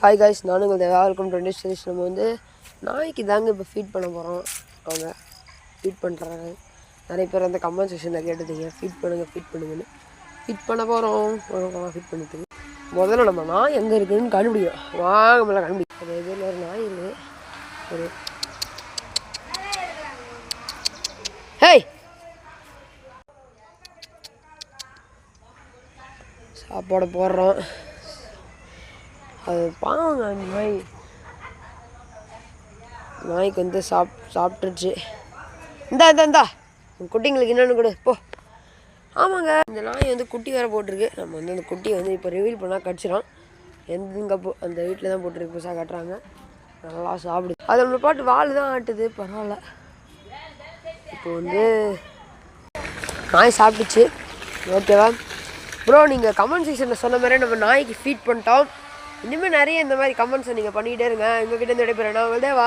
Hi guys, நானும் உங்கள் தேவா. Welcome to dish. நம்ம வந்து நாய்க்கு தாங்க இப்போ ஃபீட் பண்ண போகிறோம். அவங்க ஃபீட் பண்ணுறாங்க. நிறைய பேர் அந்த கமெண்ட் செக்ஷனில் கேட்டுட்டீங்க, ஃபீட் பண்ணுங்கன்னு. ஃபீட் பண்ண போகிறோம். ஃபீட் பண்ணிட்டு முதல்ல நம்ம நாய் எங்கே இருக்குதுன்னு கண்டுபிடிக்கும். வாங்க மேலே கண்டுபிடிக்கும். அது இதில் ஒரு நாய் இருக்குது. ஒரு ஹேய், சாப்பாடு போடுறோம். அது பாவங்க, அந்த நாய்க்கு வந்து சாப்பிட்டுருச்சு. இந்தா குட்டிங்களுக்கு என்னென்னு கொடு போ. ஆமாங்க, இந்த நாய் வந்து குட்டி வேறு போட்டிருக்கு. நம்ம வந்து அந்த குட்டியை வந்து இப்போ ரிவீல் பண்ணால் கடிச்சிடும். எந்தங்க அந்த வீட்டில் தான் போட்டிருக்கு. புதுசாக கட்டுறாங்க. நல்லா சாப்பிடுது. அது நம்ம பாட்டு வால் தான் ஆட்டுது. பரவாயில்ல. இப்போ வந்து நாய் சாப்பிட்டுச்சு. ஓகேவா ப்ரோ? நீங்கள் கமெண்ட் செக்ஷனில் சொன்ன மாதிரி நம்ம நாய்க்கு ஃபீட் பண்ணிட்டோம். இனிமேல் நிறைய இந்த மாதிரி கமெண்ட்ஸை நீங்கள் பண்ணிக்கிட்டே இருங்க. எங்ககிட்ட இருந்து விடைபெறேன். நான் தேவா.